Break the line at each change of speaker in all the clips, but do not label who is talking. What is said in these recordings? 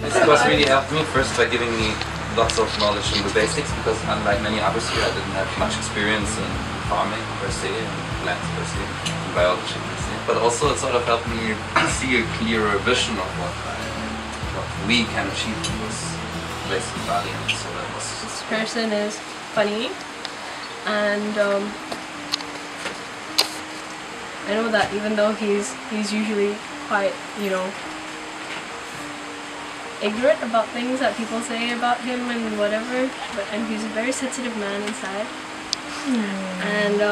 This course really helped me first by giving me lots of knowledge in the basics, because unlike many others here I didn't have much experience in farming per se, and plants per se, and biology per se. But also it sort of helped me see a clearer vision of what we can achieve in this place in Bali. And so that was...
This person is funny, and I know that even though he's usually quite, you know, ignorant about things that people say about him and whatever, and he's a very sensitive man inside. And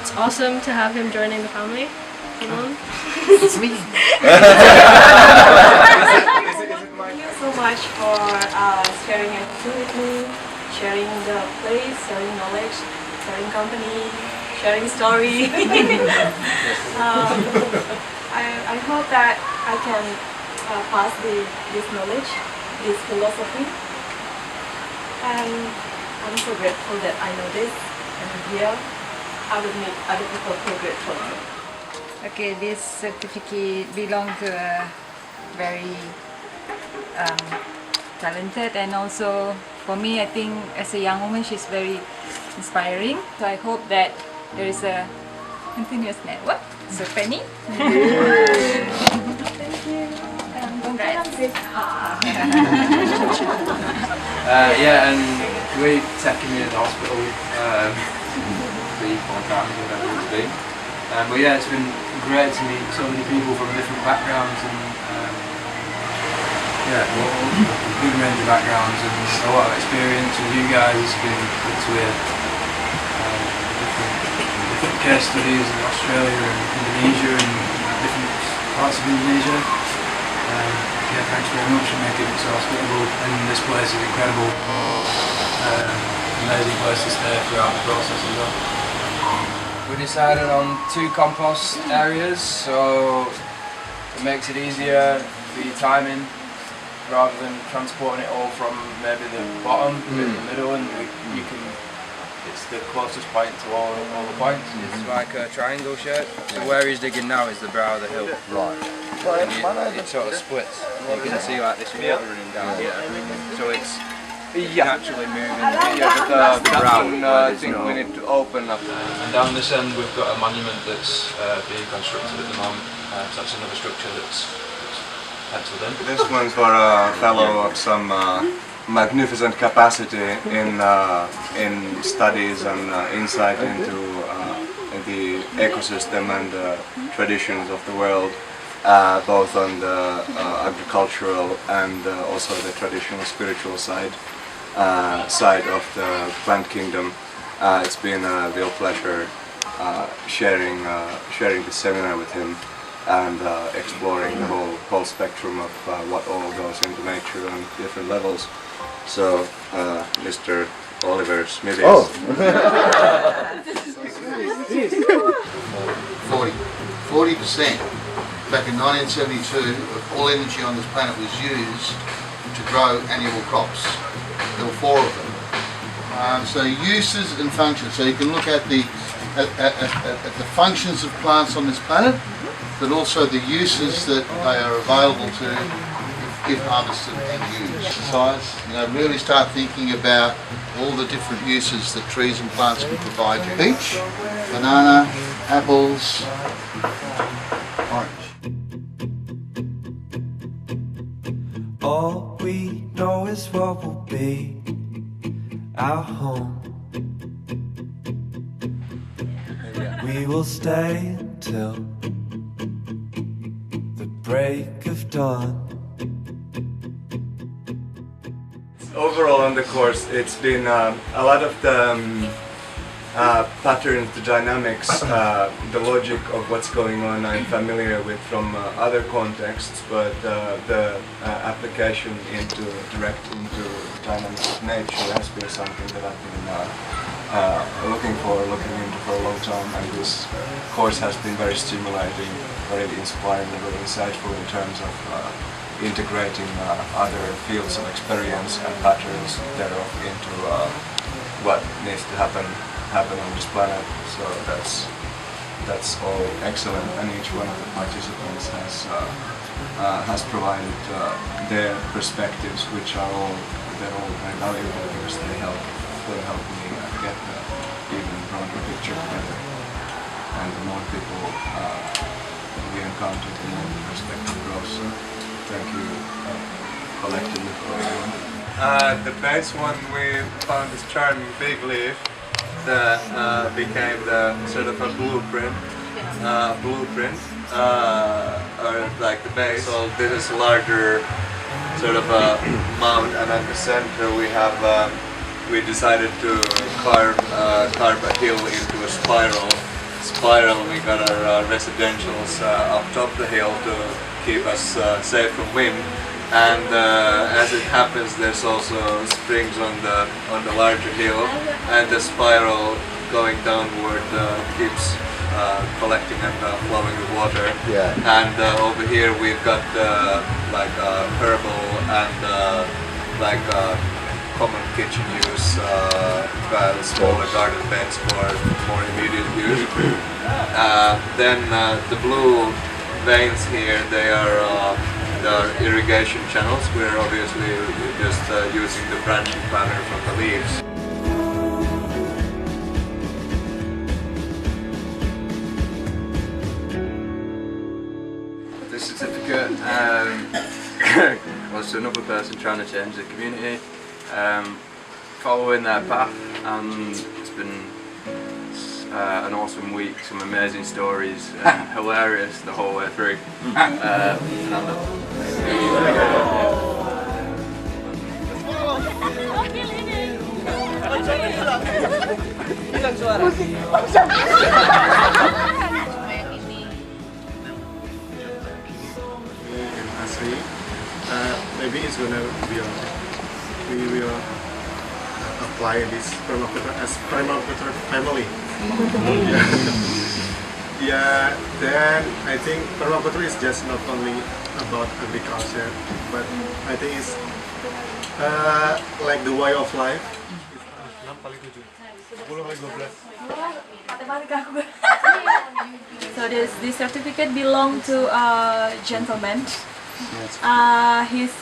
it's awesome to have him joining the family. Come on.
Sweet.
Thank you so much for sharing your food with me, sharing the place, sharing knowledge, sharing company, sharing story. I hope that I can pass this knowledge, this philosophy, and I'm so grateful that I know this, and here I will meet other people who are grateful.
Okay, this certificate belongs to a very talented, and also for me, I think as a young woman she's very inspiring. So I hope that there is a continuous network. So Penny. Thank you. Congrats.
Yeah, and we taking me in the hospital 3-4 times, whatever it's been. But yeah, it's been great to meet so many people from different backgrounds, and yeah, a good range of backgrounds and a lot of experience with you guys. It's been good to hear different case studies in Australia and Indonesia and different parts of Indonesia. Yeah, thanks very much for making it so hospitable, and this place is incredible. Amazing place to stay throughout the process as well. We decided on 2 compost areas, so it makes it easier for your timing, rather than transporting it all from maybe the bottom to the middle, and you can. It's the closest point to all the points. It's like a triangle shape. So where he's digging now is the brow of the hill. Right. And it sort of splits. You can see like this water running down here. So it's naturally moving the brow. I think we need to open up.
And down this end we've got a monument that's being constructed at the moment. So that's another structure that's penciled in.
This one's for a fellow of some magnificent capacity in studies and insight into the ecosystem and traditions of the world, both on the agricultural and also the traditional spiritual side of the plant kingdom. It's been a real pleasure sharing this seminar with him and exploring the whole spectrum of what all goes into nature on different levels. So, Mr. Oliver Smithies.
Oh. 40%. Back in 1972, all energy on this planet was used to grow annual crops. There were 4 of them. So uses and functions. So you can look at the functions of plants on this planet, but also the uses that they are available to if harvested and used. Exercise, really start thinking about all the different uses that trees and plants can provide you. Peach, banana, apples, orange.
All we know is what will be our home. We will stay until the break of dawn.
Overall on the course, it's been a lot of the patterns, the dynamics, the logic of what's going on I'm familiar with from other contexts, but the application direct into the dynamics of nature has been something that I've been looking into for a long time, and this course has been very stimulating, very inspiring, and very insightful in terms of integrating other fields of experience and patterns thereof into what needs to happen on this planet. So that's all excellent, and each one of the participants has has provided their perspectives, which are all very valuable because they help me get the even broader picture together. And the more people we encounter, the more the perspective grows. So thank you collectively for everyone.
The base one we found this charming big leaf that became the sort of a blueprint, or like the base. So this is a larger sort of a mound, and at the center we decided to carve a hill into a spiral. We got our residentials up top the hill to keep us safe from wind. And as it happens, there's also springs on the larger hill, and the spiral going downward keeps collecting and flowing with water.
Yeah.
And over here we've got like herbal and like common kitchen use, smaller garden beds for more immediate use. Then the blue veins here, they are the irrigation channels. We're obviously just using the branching pattern from the leaves.
The certificate was to another person trying to change the community, following their path, and it's been an awesome week, some amazing stories, hilarious the whole way through.
Maybe it's gonna be we will apply this permaculture as permaculture family. Yeah, then I think permaculture is just not only about agriculture, but I think it's like the way of life.
So this certificate belongs to a gentleman. He's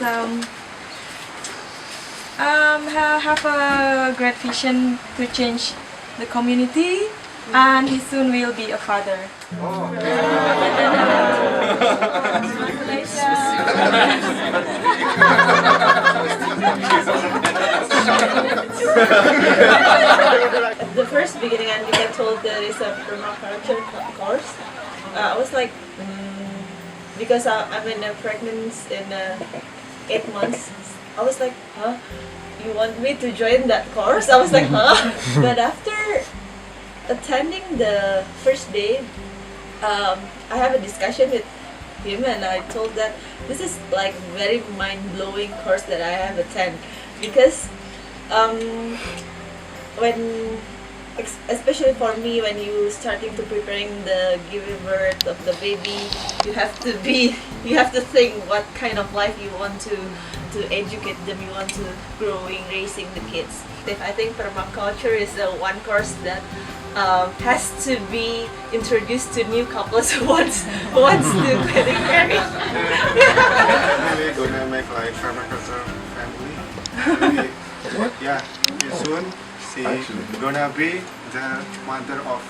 have a great vision to change the community, and he soon will be a father.
At the first beginning, and we get told there is a permaculture course, I was like, because I'm in a pregnancy in 8 months, I was like, huh? You want me to join that course? I was like, huh? But after attending the first day, I have a discussion with him, and I told that this is like very mind-blowing course that I have attended, because when especially for me, when you starting to preparing the giving birth of the baby, you have to think what kind of life you want to educate them, you want to growing, raising the kids. I think permaculture is one course that has to be introduced to new couples who wants to getting married.
We're gonna make like permaculture family. Yeah, soon she's gonna be the mother of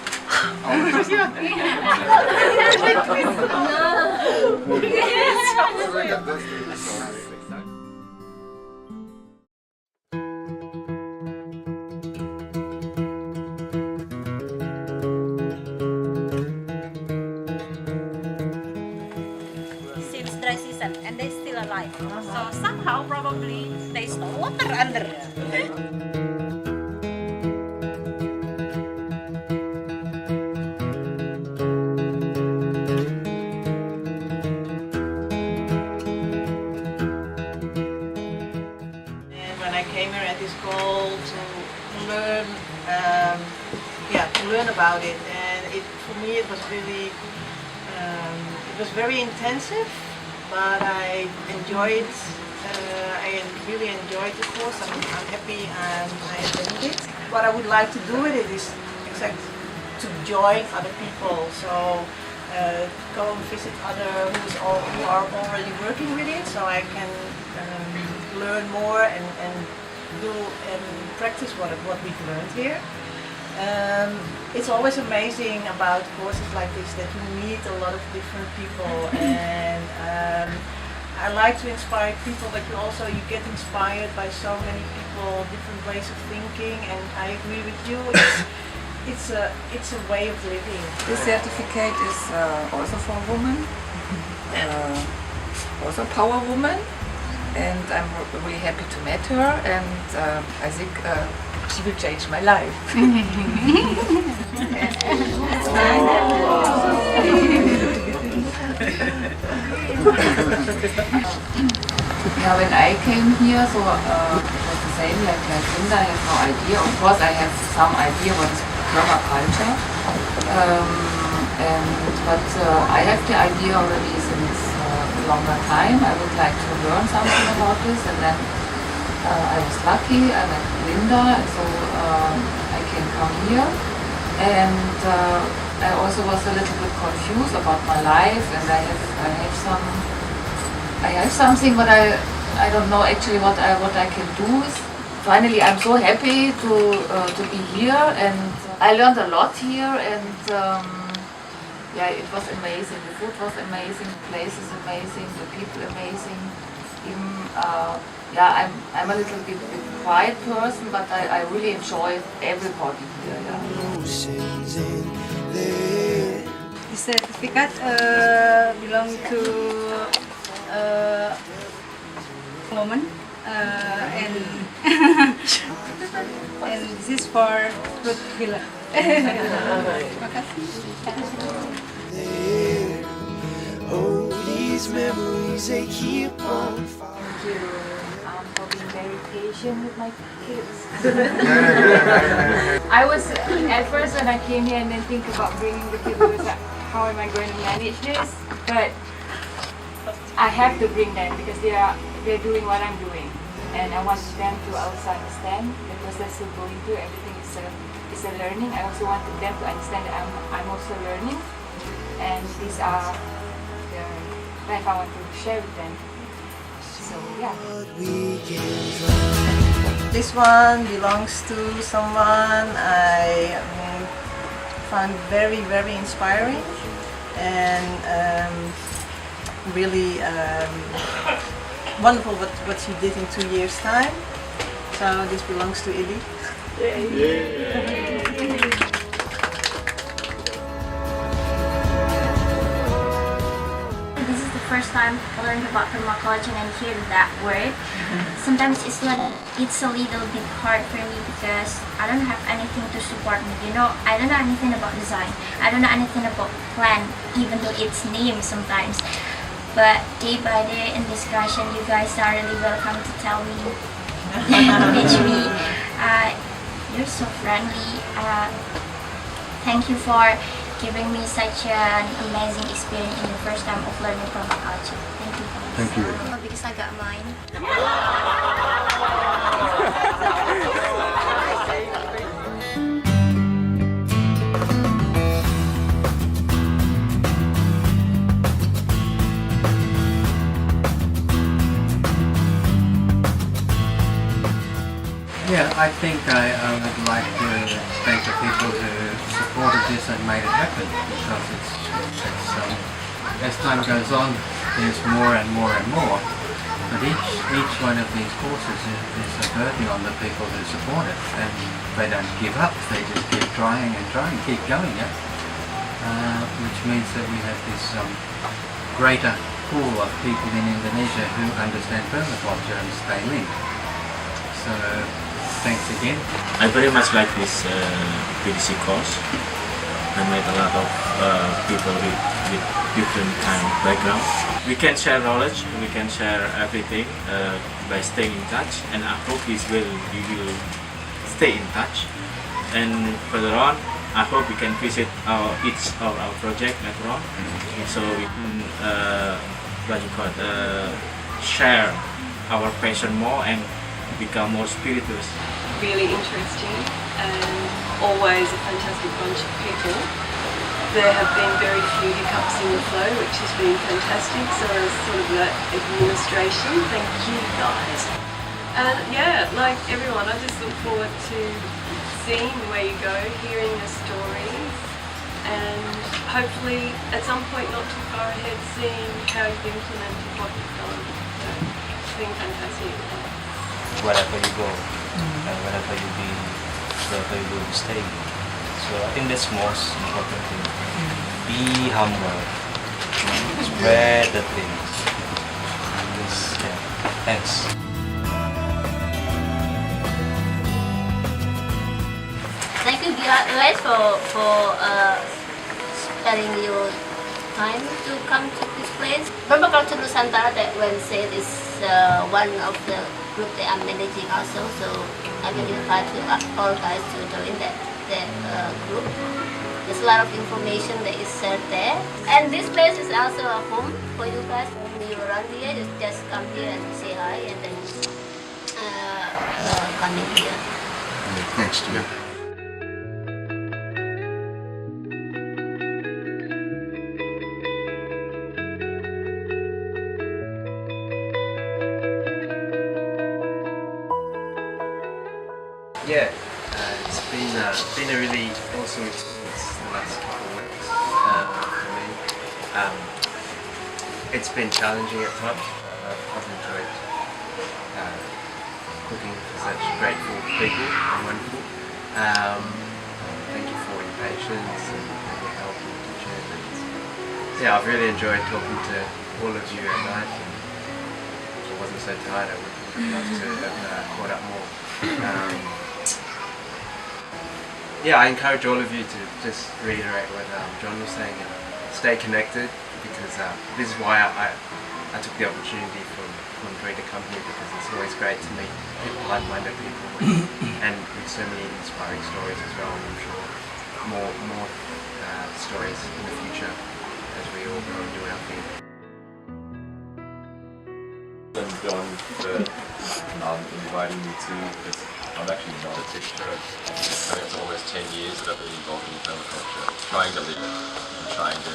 our
since dry season, and they're still alive. So somehow probably there's no water under.
When I came here at this school to learn, to learn about it, and for me it was really, it was very intensive, but I enjoyed. I really enjoyed the course. I'm happy and I attended it. What I would like to do with it is exactly to join other people. So
go and visit other who are already working with it, so I can learn more and do and practice what we've learned here. It's always amazing about courses like this that you meet a lot of different people, and I like to inspire people, but you get inspired by so many people, different ways of thinking, and I agree with you. It's a way of living.
This certificate is also for women, also power woman, and I'm really happy to meet her, and I think she will change my life. Yeah, when I came here, so it was the same like Linda. I have no idea. Of course, I have some idea what is permaculture, but I have the idea already since a longer time. I would like to learn something about this, and then I was lucky. I met Linda, so I can come here, and I also was a little bit confused about my life, and I have something, but I don't know actually what I can do. Finally, I'm so happy to be here, and I learned a lot here, and yeah, it was amazing. The food was amazing, the place is amazing, the people amazing. Even yeah, I'm a little bit quiet person, but I really enjoy everybody here. Yeah.
The certificate belongs to woman, and and this is for fruit pillar. Terima kasih.
Oh, these memories they keep on
Thank you for being very patient with my kids. I was at first when I came here and then think about bringing the kids, I was like, how am I going to manage this? But I have to bring them because they're doing what I'm doing, and I want them to also understand because they're still going through everything. Is a learning. I also want them to understand that I'm also learning, and these are the life I want to share with them. So yeah.
This one belongs to someone I found very, very inspiring, and really wonderful what she did in 2 years' time. So this belongs to Illy.
This is the first time I learned about permaculture and hear that word. Sometimes it's a little bit hard for me because I don't have anything to support me. You know, I don't know anything about design. I don't know anything about plant, even though it's named sometimes. But day by day in discussion, you guys are really welcome to tell me, teach me. You're so friendly. Thank you for giving me such an amazing experience in the first time of learning permaculture. Thank you.
Thank you.
Because I got mine.
Yeah, I think I would like to thank the people who supported this and made it happen, because it's as time goes on, there's more and more and more. But each one of these courses is a burden on the people who support it, and they don't give up. They just keep trying and trying, keep going, which means that we have this greater pool of people in Indonesia who understand permaculture and stay linked. So. Thanks again.
I very much like this PDC course. I met a lot of people with different kind of background. We can share knowledge, we can share everything by staying in touch, and I hope we will stay in touch. And further on, I hope we can visit each of our project later on, so we can share our passion more and become more spiritual.
Really interesting and always a fantastic bunch of people.
there have been very few hiccups in the flow, which has been fantastic. So as sort of that administration, thank you guys. And yeah, like everyone, I just look forward to seeing where you go, hearing the stories, and hopefully at some point not too far ahead seeing how you've implemented what you've done. So it's been fantastic.
Wherever you go and wherever you be, wherever you will stay. So I think that's most important thing. Be humble. Spread the things. Just, yeah. Thanks.
Thank you guys for sparing your time to come to this place. Permaculture Nusantara that when said is one of the group that I'm managing also, so I will invite you all guys to join that group. There's a lot of information that is shared there, and this place is also a home for you guys. When you around here, just come here and say hi, and then come in here.
Thanks to you.
Yeah, it's been a really awesome experience the last couple of weeks for me. It's been challenging at times. I've enjoyed cooking for such grateful people and wonderful. Thank you for your patience and your help and attention. Yeah, I've really enjoyed talking to all of you at night. And if I wasn't so tired, I would love to have caught up more. Yeah, I encourage all of you to just reiterate what John was saying and stay connected, because this is why I took the opportunity from joining the company, because it's always great to meet people, like-minded people, and with so many inspiring stories as well. And I'm sure more stories in the future as we all go and do our thing.
And John for inviting me to this. I'm actually not a teacher. It's almost 10 years that I've been involved in permaculture, trying to live it and trying to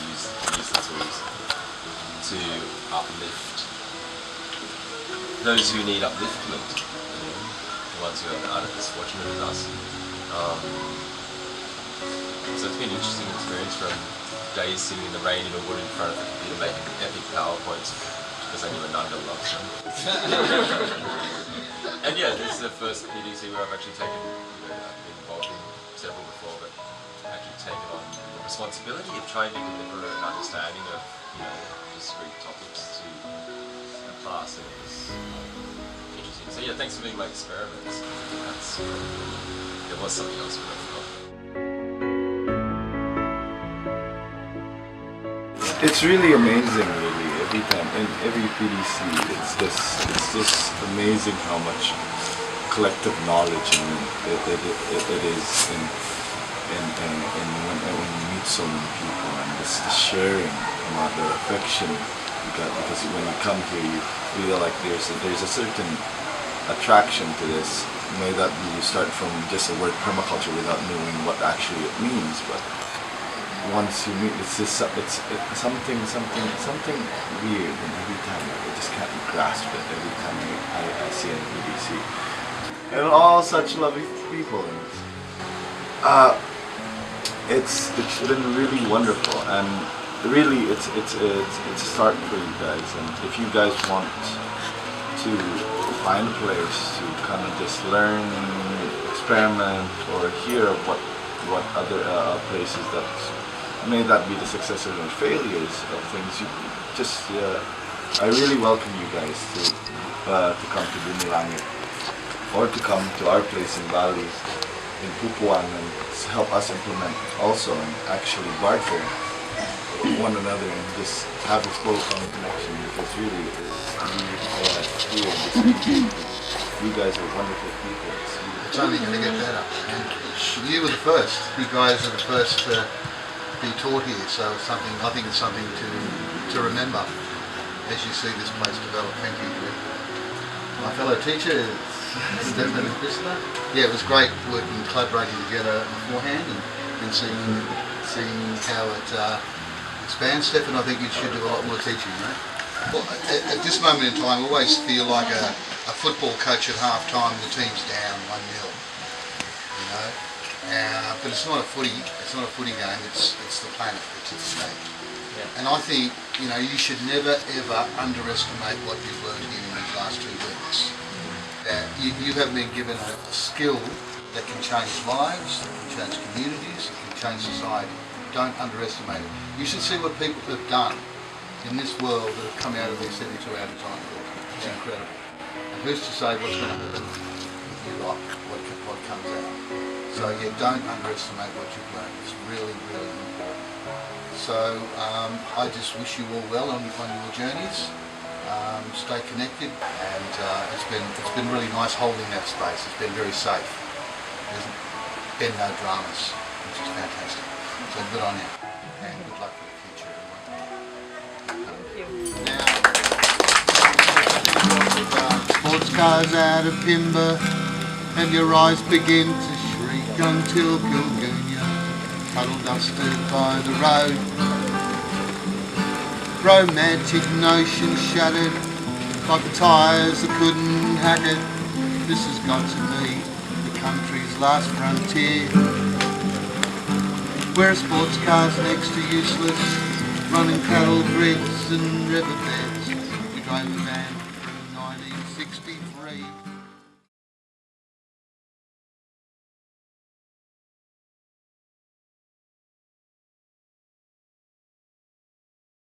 use the tools to uplift those who need upliftment, the ones who aren't as fortunate as us. So it's been an interesting experience, from days sitting in the rain in a wood in front of the computer making epic PowerPoints because I knew Ananda loves them. And yeah, this is the first PDC where I've actually taken, I've been involved in several before, but actually taken on the responsibility of trying to deliver an understanding of, discrete topics to a class, and it was interesting. So yeah, thanks for being my experiments. There was something else but I forgot.
It's really amazing, really, every time, in every PDC, it's just amazing how much collective knowledge it is in when you meet so many people, and this the sharing about the affection you got, because when you come here you feel like there's a certain attraction to this. May that you start from just the word permaculture without knowing what actually it means, but once you meet, it's something weird, and every time I just can't grasp it. Every time I see it in PDC, and all such lovely people, and it's been really wonderful, and really it's a start for you guys. And if you guys want to find a place to kind of just learn, experiment, or hear of what other places that may that be the successes or failures of things, you just I really welcome you guys to come to Bumilangit, or to come to our place in Bali, in Pupuan, and help us implement also, and actually barter one another and just have a full connection, because really you guys are wonderful people.
It's only going to get better, and you were the first. You guys are the first to be taught here, so I think it's something to remember as you see this place develop. Thank you. My fellow teacher, Stefan and Krista. Yeah, it was great working, collaborating together beforehand, and seeing seeing how it expands. Stefan, I think you should do a lot more teaching, right? Well, at this moment in time, I always feel like a football coach at half time, the team's down 1-0, you know. But it's not a footy game, it's the planet, it's at stake. Yeah. And I think, you know, you should never ever underestimate what you've learned here in these last 2 weeks. That you have been given a skill that can change lives, that can change communities, that can change society. Don't underestimate it. You should see what people have done in this world that have come out of their 72-hour design course. It's incredible. And who's to say what's going to happen with you lot, what comes out. So yeah, don't underestimate what you've learned. It's really, really important. So I just wish you all well on your journeys. Stay connected, and it's been really nice holding that space. It's been very safe. There's been no dramas, which is fantastic. So good on you, and good luck for the future, everyone. Now, sports cars out of timber, and your eyes begin to shriek until Kilgoonya, puddle dusted by the road. Romantic notion shattered, like the tyres that couldn't hack it. This has got to be the country's last frontier, where sports cars next to useless, running cattle grids and riverbeds. We drove a van through 1963.